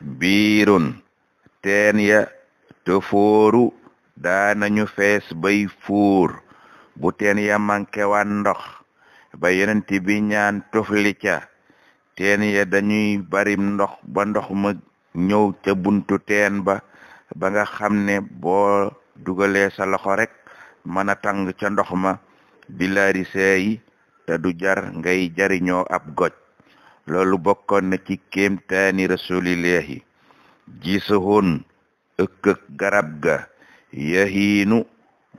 biirun teen ya tofooru daanañu fees bay fuur bu teen ya manqué wan ndox ba yonent bi ñaan tofli ca teen ya dañuy bari ndox ba ndox ma ñëw ca buntu teen ba nga xam ne boo dugalee sa loxo rek mën a tàng ca ndox ma di laari seeyi te du jar ngay jariñoo ab goj loolu bokkoon na ci kéemtaani rasulillahi gisahun ëkkëk garab ga yahiinu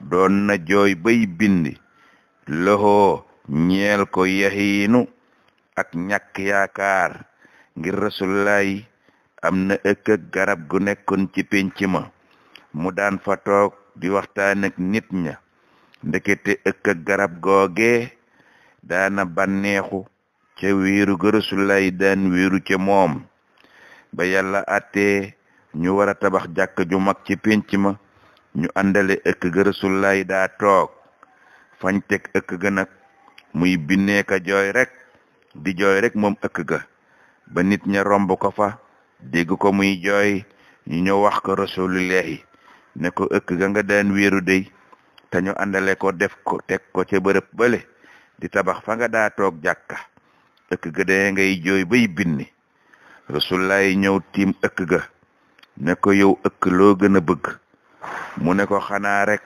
doon na jooy bay bindi loxoo ñeel ko yahiinu ak ñàkk yaakaar ngir rasulullahi am na ëkkëk garab gu nekkoon ci pénc ma mu daan fa toog di waxtaan ak nit ña ndekete ëkkëk garab googe daana banneexu ca wéeru ga rasulullahi daan wéeru ca moom ba yàlla àttee ñu war a tabax jàkk ju mag ci pénc ma ñu àndale ëkk ga rasulullahi daa toog fañ teg ëkk ga nag muy binneeka jooy rek di jooy rek moom ëkk ga ba nit ña romb ko fa dégg ko muy jooy ñu ñëw wax ko rasulullahi ne ko ëkk ga nga daan wéeru dey te ñu àndale ko def ko teg ko ca bërëb bële di tabax fa nga daa toog jàkka ëkk ga de ngay jooy bay binni rasulullahi ñëw tiim ëkk ga ne ko yow ëkk loo gën a bëgg mu ne ko xanaa rek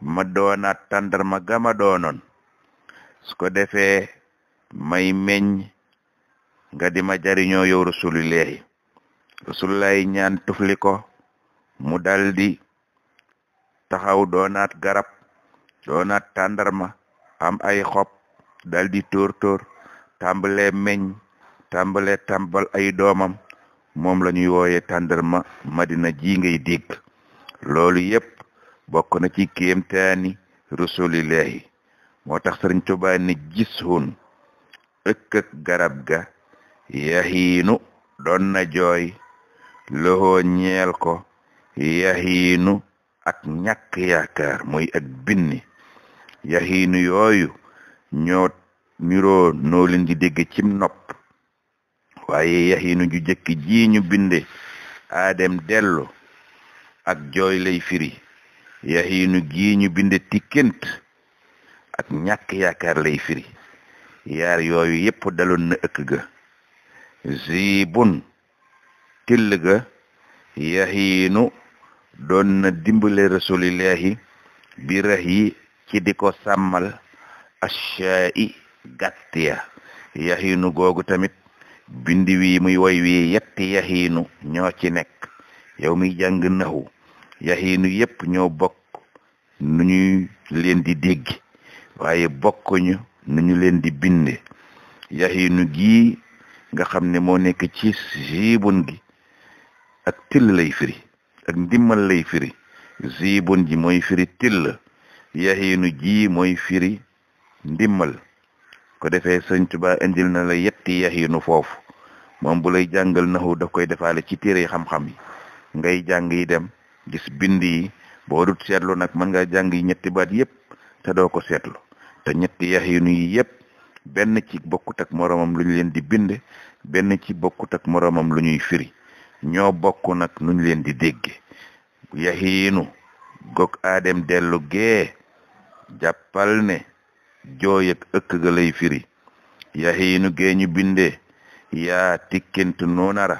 ma doonaat tàndarma gama doonoon su ko defee may meññ nga di ma jariñoo yow rasulullahi ñaan tufli ko mu daldi taxaw doonaat garab doonaat tàndarma am ay xob daldi tóor tàmbalee meññ tàmbalee tàmbal ay doomam moom la ñuy wooye tàndarma madina ji ngay dégg loolu yépp bokk na ci kéemtaani rasulillahi moo tax Sëriñ Tuubaa ni gis hun ëkkëk garab ga yahiinu doon na jooy loxoo ñeel ko yahiinu ak ñàkk yaakaar muy ak binni yahiinu yooyu ñoo niroo noo leen di dégg cim nopp waaye yahiinu ju jëkk ji ñu binde aadem dellu ak jooy lay firi yahiinu gi ñu binde tikkent ak ñàkk yaakaar lay firi yaar yooyu yépp daloon na ëkk ga zibun till ga yahiinu doon na dimbale rasulillahi bi rahi ci di ko sàmmal ashaa'i gàtt ya yahiinu googu tamit bindi wi muy woy wi yetti yahiinu ñoo ci nekk yow mi jàng naxu yahiinu yépp ñoo bokk nu ñuy leen di dégg waaye bokkuñu nu ñu leen di binde yahiinu gi nga xam ne moo nekk ci zibun gi ak till lay firi ak ndimmal lay firi zibun ji mooy firi till yahiinu ji mooy firi ndimmal ko defee Sëriñ Tuubaa indil na la yetti yahiinu foofu moom bu lay jàngal naxu daf koy defaale ci téere xam-xam yi ngay jàng yi dem gis bind yi boo dut seetlu nag mën nga jàng yi ñetti baat yépp te doo ko seetlu te ñetti yahiinu yi yépp benn ci bokkut ak moroomam lu ñu leen di bind benn ci bokkut ak moroomam lu ñuy firi ñoo bokk nag nu ñu leen di dégge yahiinu gog aadem dellu gee jàppal ne jooy ak ëkk ga lay firi yahiinu gee ñu bindee yaa tikkentu noonara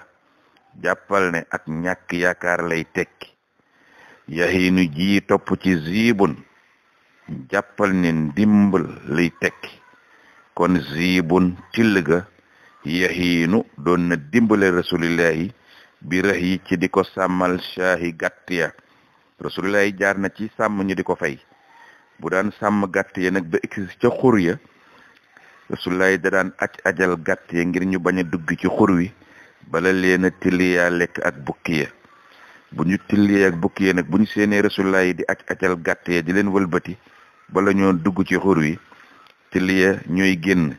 jàppal ne ak ñàkk yaakaar lay tekki yahiinu ji topp ci zibun jàppal ne ndimbal lay tekki kon zibun till ga yahiinu doon na dimbale rasulillahi bi rax yi ci di ko sàmmal shaahi gàtt ya rasulillahi jaar na ci sàmm ñu di ko fay bu daan sàmm gàtt ya nag ba egsi ca xur ya rasulillahi da daan ajal gàtt ya ngir ñu bañ a dugg ci xur wi bala leen a tilliyaa lekk ak bukki ya bu ñu tillee ak bukki ya nag bu ñu seenee rasulillahi di ajal gàtt ya di leen wëlbati bala ñoo dugg ci xur wi tilliya ñooy génn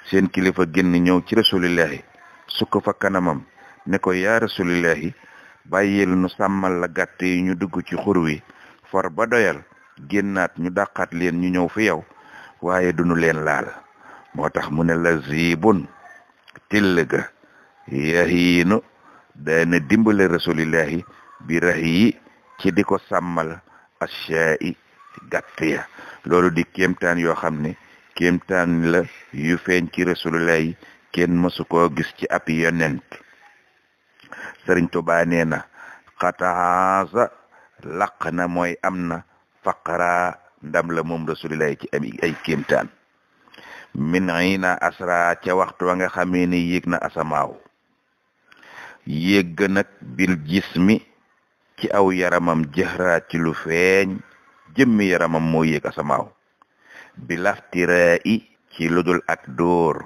seen kilifa génn ñëw ci rasulillahi sukk fa kanamam ne ko yaa rasulillahi bàyyil nu sàmmal la gàtt yi ñu dugg ci xur wi for ba doyal génnaat ñu dàqaat leen ñu ñëw fi yow waaye duñu leen laal moo tax mu ne la zibun till ga yahiinu dana dimbale rasulillahi bi rahi ci di ko sàmmal ashya'i gàtt ya loolu di kéemtaan yoo xam ne kéemtaan la yu feeñ ci rasulillahi kenn mësu koo gis ci ab yonent Sëriñ Tuubaa nee na xataasa laq na mooy am na faqara ndam la moom rasulillahi ci ay kéemtaan min ina asra ca waxtu wa nga xamee ni yéeg na asamaaw yéeg nag bil jismi ci aw yaramam jëhra ci lu feeñ jëmmi yaramam moo yéeg asamaaw bi laftira i ci ludul ak dóor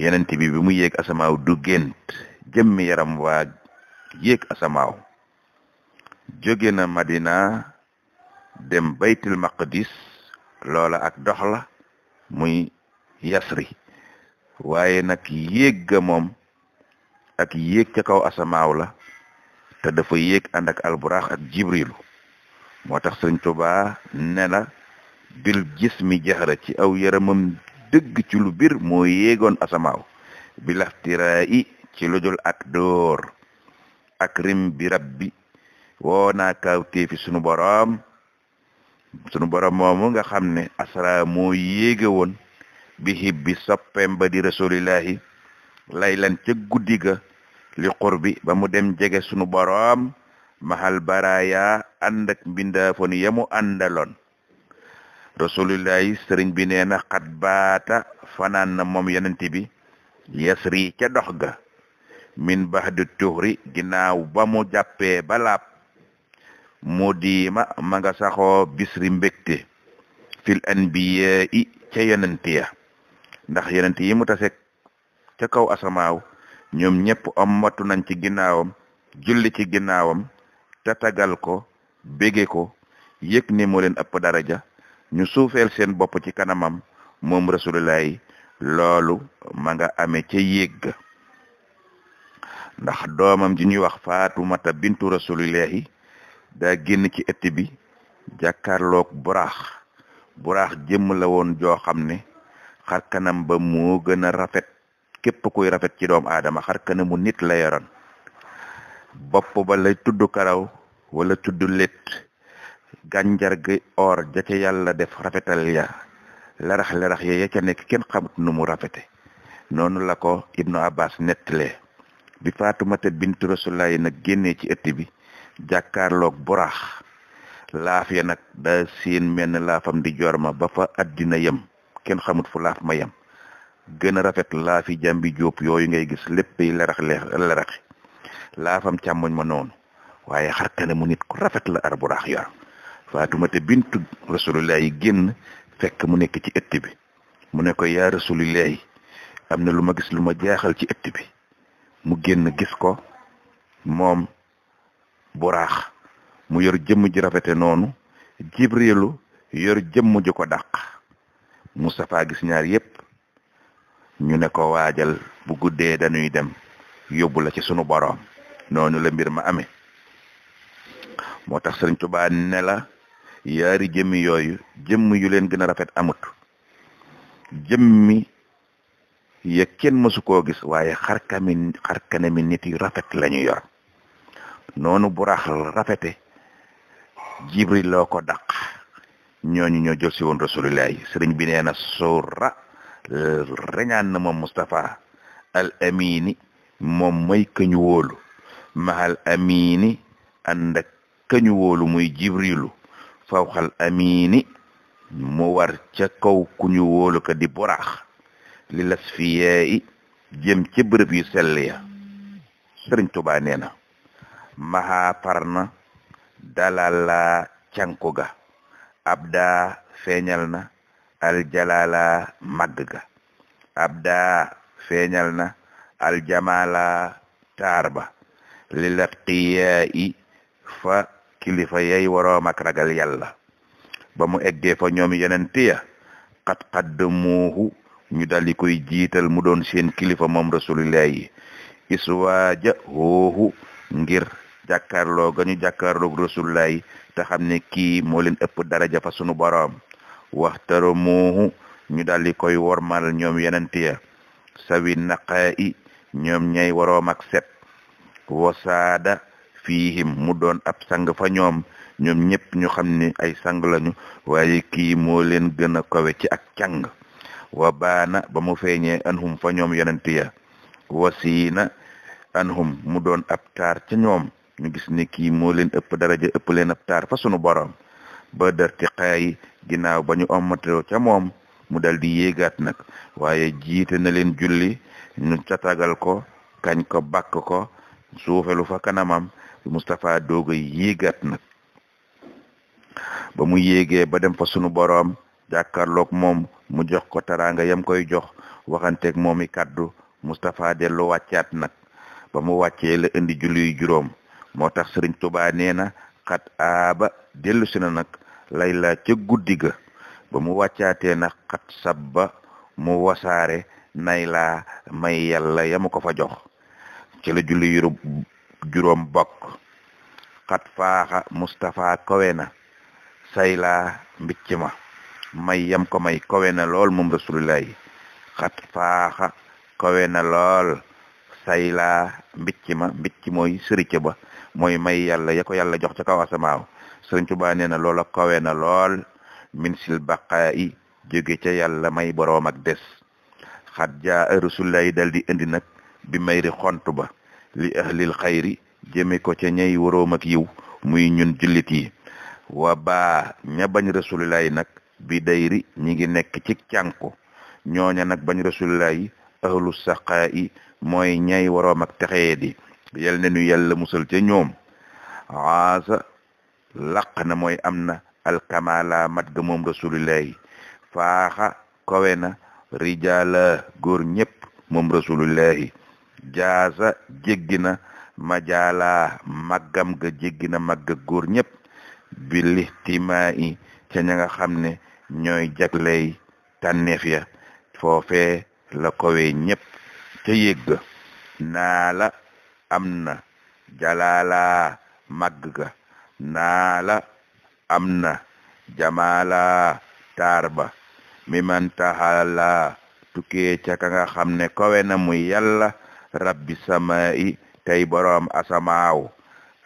yenent bi mu yéeg asamaaw du gént jëmmi yaram waa yéeg asamaaw jóge na Madina dem baytul maqdis loola ak dox la muy yasri waaye nag yéeg ga moom ak yéeg ca kaw asamaaw la te dafa yéeg ànd ak alburax ak jibrilu moo tax Sëriñ Tuubaa ne la bil jismi jaxra ci aw yaramam dëgg ci lu bir moo yéegoon asamaaw bi laftira i ci lujul ak dóor ak rim bi rabbi woo naa kawtéefi sunu boroom moomu nga xam ne asra moo yéege woon bi hibbi soppeem ba di rasulillahi laylan ca guddi ga li qurbi ba mu dem jege sunu boroom mahal baraya ànd ak mbindaafon yamu àndaloon rasulillahi sëriñ bi nee na xat baata fanaan na moom yenent bi yasri ca dox ga min baxdi tuhri ginnaaw ba mu jàppee ba laab mu diima ma nga saxoo bisri mbégte fil anbiya i ca yonent ya ndax yonent yi mu tasek ca kaw asamaaw ñoom ñëpp ommatu nañ ci ginnaawam julli ci ginnaawam tatagal ko bége ko yëg ni moo leen ëpp daraja ñu suufeel seen bopp ci kanamam moom rasulullahi loolu ma nga amee ca yéeg ndax doomam ji ñuy wax Faatumata bintu rasulillahi daa génn ci ëtt bi jàkkaarloog buraax jëmm la woon joo xam ne xar kanam ba moo gën a rafet képp kuy rafet ci doomu aadama xar kanamu nit la yoroon bopp ba lay tudd karaw wala tudd lét gànjar gi or ja ca yàlla def rafetal ya larax ya ca nekk kenn xamut nu mu rafete noonu la ko Ibnu Abbas nettalee bi Faatumata bintu Rasulullahi nag génnee ci ëtt bi jàkkaarloog buraax laaf ya nag da seen menn laafam di jorma ba fa addina yem kenn xamut fu laaf ma yem gën a rafet laafi jàmbi jóob yooyu ngay gis léppay laraxi laafam càmmoñ ma noonu waaye xarkane mu nit ku rafet la ar buraax yor Faatumata bintu Rasulullahi génn fekk mu nekk ci ëtt bi mu ne ko yaa Rasulullahi am na lu ma gis lu ma jaaxal ci ëtt bi mu génn gis ko moom buraax mu yor jëmm ji rafete noonu jibrilu yor jëmm ji ko dàq Mustafa gis ñaar yépp ñu ne ko waajal bu guddee dañuy dem yóbbu la ci sunu boroom noonu la mbir ma amee moo tax Sëriñ Tuubaa ne la yaari jëmmi yooyu jëmm yu leen gën a rafet amut jëmmi ya kenn mësu koo gis waaye xarkanami nit yu rafet lañu yor noonu buraax rafete jibril loo ko dàq ñooñu ñoo jël si woon rasulillahi sëriñ bi nee na sura reñaan na moom Mustafa al amini moom mooy kañu wóolu mahal amini ànd ak kañu wóolu muy jibrilu fawxal amini mu war ca kaw ku ñu wóolu ka di buraax li las fi yeey jëm ca bërëb yu sell ya sëriñ Tuubaa nee na maha parna dalala canku ga abda feeñal na aljalala màgg ga abda feeñal na aljamala taar ba li latqiyaa i fa kilifa yay waroom ak ragal yàlla ba mu eggee fa ñoom yeneen ya xat qaddamuhu ñu daldi koy jiital mu doon seen kilifa moom rasulillahi iswaaja hoohu ngir jàkkaarloo ga ñu jàkkaarloog rasulillahi te xam ne kii moo leen ëpp daraja fa sunu boroom waxtaramuhu ñu daldi koy wormal ñoom yeneen ya sawi naqaa i ñoom ñay waroom ak set wasaada fiihim mu doon ab sang fa ñoom ñëpp ñu xam ni ay sang lañu waaye kii moo leen gën a kawe ci ak càng wa baana ba mu feeñee anhum fa ñoom yonent ya wasiina anhum mu doon ab taar ca ñoom ñu gis ni kii moo leen ëpp daraja ëpp leen ab taar fa sunu borom ba darti xaayi ginnaaw ba ñu ommatoo ca moom mu dal di yéegaat nag waaye jiite na leen julli ñu catagal ko kañ ko bakk ko suufelu fa kanamam Mustafa dooga yéegaat nag ba mu yéegee ba dem fa sunu boroom jàkkaarloog moom mu jox ko taraanga yam koy jox waxanteeg moom i kaddu Mustafa dellu wàccaat nag ba mu wàccee la indi julli juróom moo tax Sëriñ Tuubaa nee na xat aaba dellu si na nag layla ca guddi ga ba mu wàccaatee nag xat sabba mu wasaare nay laa may yàlla yamu ko fa jox ci la julli juróom bokk xat faaxa Mustafa kowe na say laa mbicc ma may yam ko may kowe na lool moom rasulullahi xat faaxa kowe na lool say laa mbicc mooy sërica ba mooy may yàlla ya ko yàlla jox ca kaw asamaaw Sëriñ Tuubaa nee na loola kowe na lool min sil baqaa'i jóge ca yàlla may boroom ak des xat jaa rasulullahi dal di indi nag bi mayri xont ba li ahlil xayri jëme ko ca ñey waroom ak yiw muy ñun jullit yi wa baa ña bañ rasulullahi nag bi dayri ñi ngi nekk ci cànku ñooña nag bañ rasulullahi ahlu saqaa'i mooy ñay waroom ak texee di yal na nu yàlla musal ca ñoom aasa laq na mooy am na alkamala mat ga moom rasulullahi faaxa kowe na rijaala góor ñépp moom rasulullahi jaasa jéggi na majaala maggam ga jéggi na magga góor ñépp bi lihtimaa i ca ña nga xam ne ñooy jagley tànneef ya foofee la kowe ñépp ca yégga naa la am na jalaala magg ga naa la am na jamaala taar ba mi man taxala tukkee ca ka nga xam ne kowe na muy yàlla rabbi samaa'i tey boroom asamaaw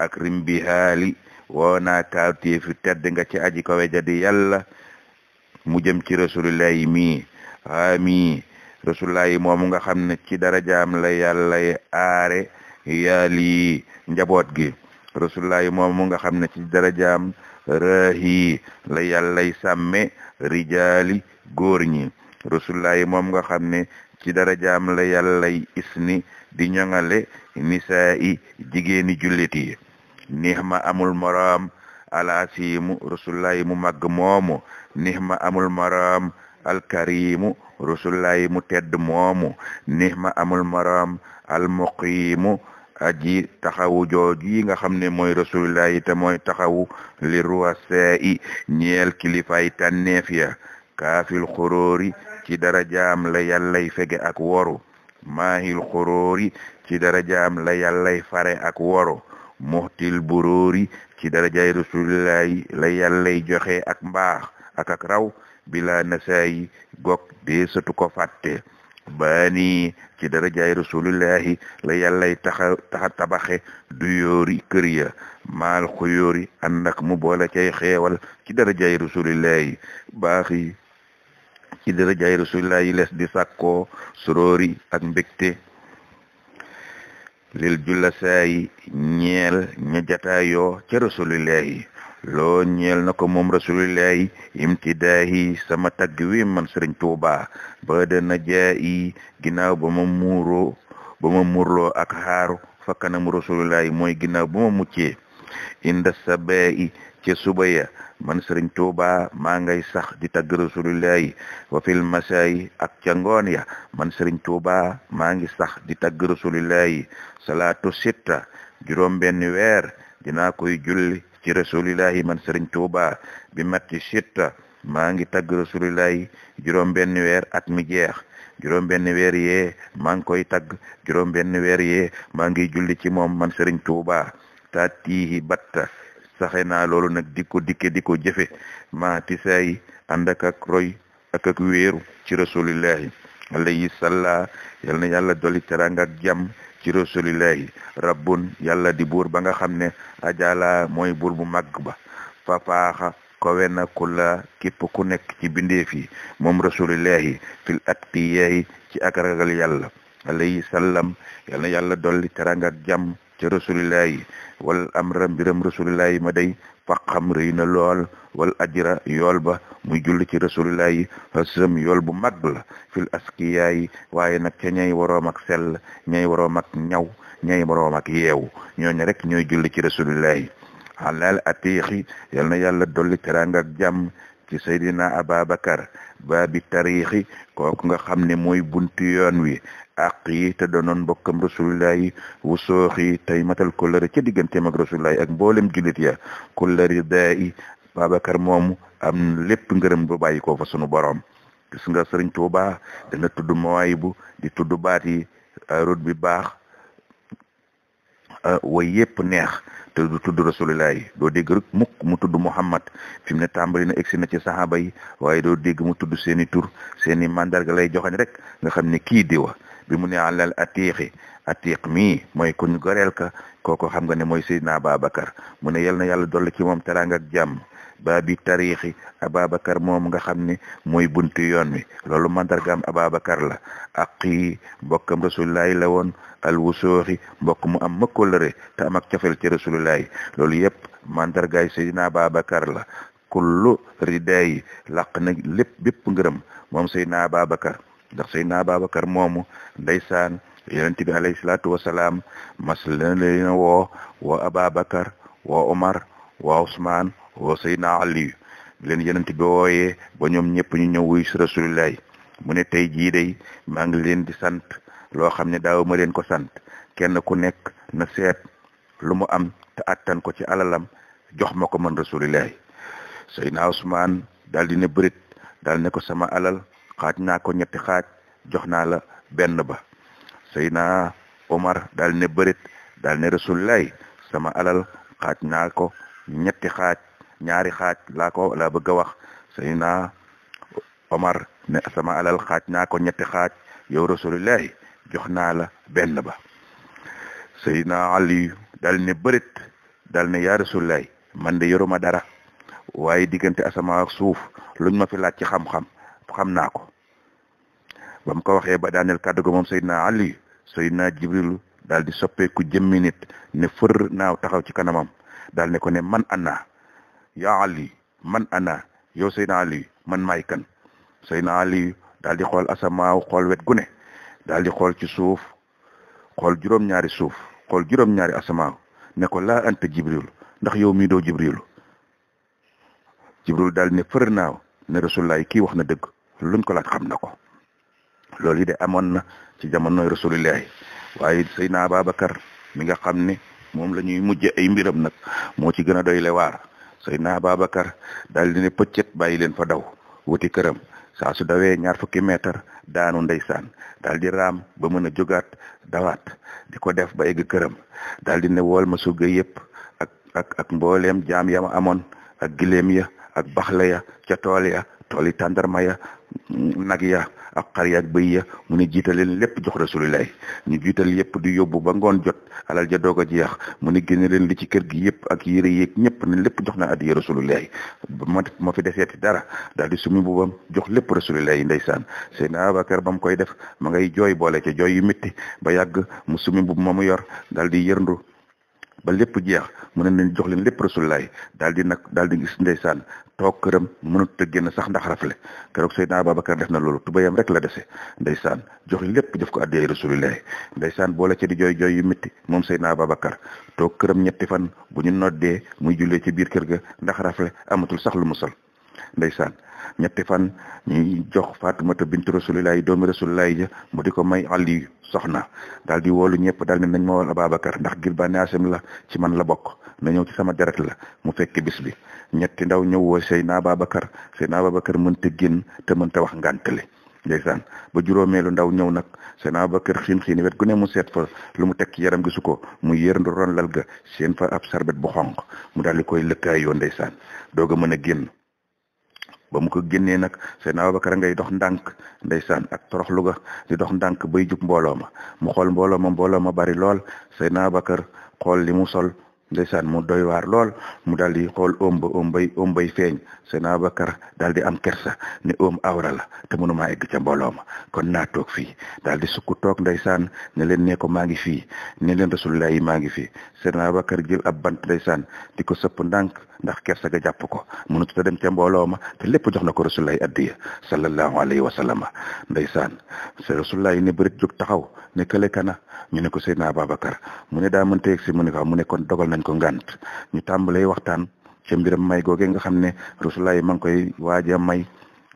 ak rimbi haali woona kawteefi tedd nga ci aji kowe jadi yàlla mu jëm ci rasulullahi mi ami rasulullahi moomu nga xam ne ci darajaam la yàllay aare yaali njaboot gi rasulullahi moomu nga xam ne ci darajaam raahi la yàllay sàmme rijaali góor ñi rasulullahi moom nga xam ne ci darajaam la yàllay isni di ñoŋale nisaa'i jigéeni jullit yi nihma amul moroom alaasimu rasulullahi mu màgg moomu nihma amul moroom alkarimu rasulullahi mu tedd moomu nihma amul moroom almuqimu aji taxawu jooji nga xam ne mooy rasulullahi te mooy taxawu li ruwasa'i ñeel kilifay tànneef ya kaafil xuróori ci darajaam la yàllay fege ak woru maahil xuróori ci darajaam la yàllay fare ak woru muhtil buróori ci darajaay rasulullahi la yàllay joxe ak mbaax ak raw bila nasaayi gog dee satu ko fàtte baani ci darajaay rasulullahi la yàllay taxa tabaxe du yoori kër ya maal xuyoori ànd ak mu boole cay xeewal ci darajaay rasulullahi baaxi ci darajaay rasulullahi les di sàkkoo soroori ak mbégte lil julla saayi ñeel ña jataayoo ca rasulullahi loo ñeel na ko moom rasulullahi imtidaahi sama tagg wi man Sëriñ Tuubaa ba dana jaayi ginnaaw ba ma murloo ak xaaru fa kanamu rasulullahi mooy ginnaaw ba ma muccee inda sabaa'i ca suba ya man Sëriñ Tuubaa maa ngay sax di tagg rasulullahi wa fil masaayi ak ca ngoon ya man Sëriñ Tuubaa maa ngi sax di tagg rasulullahi salaatu sitta juróom benn weer dinaa koy julli ci rasulillahi man Sëriñ Tuubaa bi matti sitta maa ngi tagg rasulillahi juróom benn weer at mi jeex juróom benn weer yee maa ngi koy tagg juróom benn weer yee maa ngi julli ci moom man Sëriñ Tuubaa taatihi batta saxe naa loolu nag di ko dikke di ko jëfe ma tisaay ànd ak roy ak wéeru ci rasulillahi alayhi salla yal na yàlla doli teranga ak jàmm ci rasulillahi rabbun yàlla di buur ba nga xam ne ajala mooy buur bu màgg ba fafaaxa kowe na kula képp ku nekk ci bindeef yi moom rasulillahi fil atqiyahi ci ak ragal yàlla alayhi sallam yal na yàlla dolli teranga ak jàmm ci rasulillahi wal amra mbiram rasulillahi ma day faqam rëy na lool wal ajra yool ba muy julli ci rasulillahi hasam yool bu mag la fil askiyayi waaye nag ca ñay waroom ak sell ñay waroom ak ñaw ñay waroom ak yeewu ñooñu rek ñooy julli ci rasulillahi alal atiixi yal na yàlla dolli teranga ak jàmm ci Seydina Ababakar baabi tariixi kooku nga xam ne mooy buntu yoon wi àq yi te doonoon mbokkam rasulillahi wu sooxi tey matal kollëre ca digganteem ak rasulillahi ak mboolem jullit ya kollëre daa i Babakar moomu am lépp ngërëm ba bàyyi ko fa sunu borom gis nga Sëriñ Tuuba dana tudd Mawaahibu di tudd baat yi root bi baax way yépp neex te du tudd rasulillahi doo dégg rek mukk mu tudd Muhammad fi mu ne tàmbali na egsi na ci saxaaba yi waaye doo dégg mu tudd seeni tur seeni mandarga lay joxañ rek nga xam ne kii diwa bi mu ne alal atiixi atiq mii mooy ku ñu goreel ka kooko xam nga ne mooy Seydina Ababakar mu ne yal na yàlla dolli ci moom teraanga ak jàmm baabi tariixi Ababakar moom nga xam ne mooy buntu yoon wi loolu mandargaam Ababakar la aqi mbokkam rasulillahi la woon alwusooxi mbokk mu am makkolëre te am ak cofel ci rasulillahi loolu yëpp mandargaay Seydina Ababakar la kullu ridayi laq na lépp bépp ngërëm moom Seydina Ababakar ndax Seydina Ababakar moomu ndeysaan yonent bi alayhi salaatu wasalaam mas leen woo Ababakar woo Omar woo Ousmane woo Seydina Ali leen yonent bi wooyee ba ñoom ñëpp ñu ñëw wuy si rasulillahi mu ne tey jii day maa ngi leen di sant loo xam ne daaw ma leen ko sant kenn ku nekk na seet lu mu am te attan ko ci alalam jox ma ko man rasulillahi Seydina Ousmane daal di ne bërit daal ne ko sama alal xaaj naa ko ñetti xaaj jox naa la benn ba Seydina Omar daal ne bërit daal ne rasulillahi sama alal xaaj naa ko ñetti xaaj ñaari xaaj laa bëgg a wax Seydina Omar ne sama alal xaaj naa ko ñetti xaaj yow rasulillahi jox naa la benn ba Seydina Ali daal ne bërit daal ne yaa rasulillahi man de yoruma dara waaye diggante asamaan ak suuf luñ ma fi laaj ci xam-xam xam naa ko ba mu ko waxee ba daaneel kàddu go moom Seydina Ali Seydina Jibril daal di soppeeku jëmmi nit ne fër naaw taxaw ci kanamam daal ne ko ne man ana yaa Ali man ana yow Seydina Ali man maay kan Seydina Ali daal di xool asamaaw xool wet gu ne daal di xool ci suuf xool juróom-ñaari suuf xool juróom-ñaari asamaaw ne ko laa anta Jibril ndax yow mii doo Jibril Jibril daal ne fër naaw ne Rasulullah kii wax na dëgg luñ ko laaj xam na ko loolu yi de amoon na ci jamonoy Rasulullah waaye Seydina Ababakar mi nga xam ne moom la ñuy mujje ay mbiram nag moo ci gën a doy le waar Seydina Ababakar daal di ne pëccet bàyyi leen fa daw wuti këram saa su dawee 20 mètre daanu ndeysaan daal di raam ba mën a jógaat dawaat di ko def ba egg këram daal di ne wool ma surga yëpp ak mbooleem jaam ya ma amoon ak gileem ya ak baxla ya ca tool yi tàndarma ya nag ya ak xar ya ak bëy ya mu ne jiitaleen lépp jox Rasulullah ñu jiital yëpp di yóbbu ba ngoon jot alal ja doog a jeex mu ne génne leen li ci kër gi yëpp ak yére yeeg ñëpp ne lépp jox na addiya Rasulullah ma fi deseeti dara daal di sumi bubam jox lépp Rasulullah yi ndeysaan Seydina Abubakar ba mu koy def ma ngay jooy boole ca jooy yu métti ba yàgg mu sumi bub ma mu yor daal di yërndu ba lépp jeex mu ne leen jox leen lépp Rasulullah daal di gis ndeysaan toog këram mënut a génn sax ndax rafle keroog Seydina Abubakar def na loolu tubayam rek la dese ndeysaan jox lépp def ko addiyay Rasulullah ndeysaan boole ca di jooy jooy yu métti moom Seydina Abubakar toog këram ñetti fan bu ñu noddee muy jullee ci biir kër ga ndax rafle amatul sax lu mu sol ndeysaan ñetti fan ñuy jox Fatimata bintu Rasulullah doomi Rasulullah ja mu di ko may Ali soxna daal di woolu ñëpp daal ne nañ ma woon Ababakar ndax gil bànne Haasim la ci man la bokk na ñëw ci sama deret la mu fekk bis bi ñetti ndaw ñëw woo Seydina Ababakar mënta génn te mënta wax ngàntale ndeysaan ba juróomeelu ndaw ñëw nag Seydina Ababakar xiin wet gu ne mu seet fa lu mu teg ci yaram gisu ko mu yërndu ron lal ga seen fa ab sarbet bu xonq mu daal di koy lëkkaay yoo ndeysaan doog a mën a génn ba mu ko génnee nag Seydina Abubakar ngay dox ndànk ndeysaan ak toroxlu ga di dox ndànk bay jub mbooloo ma mu xool mbooloo ma bari lool Seydina Abubakar xool li mu sol ndeysaan mu doy waar lool mu daal di xool oom bay feeñ Seydina Abubakar daal di am kersa ne oom awra la te mënumaa egg ca mbooloo ma kon naa toog fii daal di sukk toog ndeysaan ne leen ne ko maa ngi fii ne leen rasulullah yi maa ngi fii Seydina Abubakar jël ab bant ndeysaan di ko sëpp ndànk ndax kersa ga jàpp ko mënut a dem ca mbooloo ma te lépp jox na ko rasulullah yi addiya sallallahu alayhi wa sallam ndeysaan se rasulullah yi ne bërit jóg taxaw ne kële kana ñu ne ko Seydina Abubakar mu ne daa mënta yegg si mu ne ko mu ne kon dogal nañ ko ngant ñu tàmbalee waxtaan ca mbiram may googe nga xam ne rasulullah yi ma ngi koy waaja may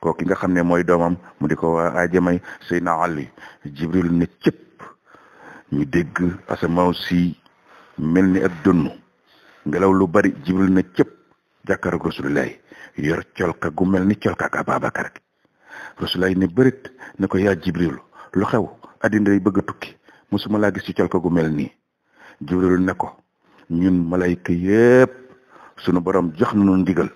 ko ki nga xam ne mooy doomam mu di ko waaja may Seydina Ali Jibril ne cëpp ñu dégg asamaaw si mel ni ak dënnu ngelaw lu bari Jibril ne cëpp jàkkaarloog rasulullah yi yor colka gu mel ni colka ak Abubakar gi rasulullah yi ne bërit ne ko yaa Jibril lu xew addina yi bëgg a tukki musuma laa gis ci colka gu mel nii Jibril ne ko ñun malayka yépp sunu borom jox nañu ndigal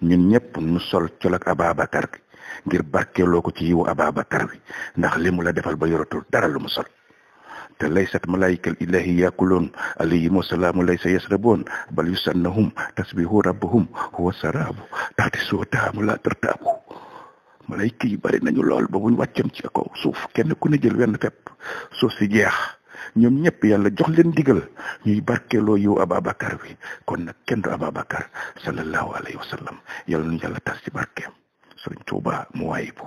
ñun ñëpp nu sol col ak Abubakar gi ngir barkeeloo ko ci yiwu Abubakar bi ndax li mu la defal ba yoratul dara lu mu sol te laysat malaayikal ilahi yakuloon alayhim wasalaamu laysa yasraboon bal yusannahum tasbihu rabbahum huwa sarabu taxti sootaamu la tartaabu malayka yi bari nañu lool ba buñ wàccoon ci kaw suuf kenn ku ne jël wenn fepp suuf si jeex ñoom ñëpp yàlla jox leen digal ñuy barkeeloo yow Abubakar bi kon nag kenn du Abubakar sallallahu alayhi wa sallam yàlla nu yàlla tas ci barkeem Sëriñ Tuuba mu waayibu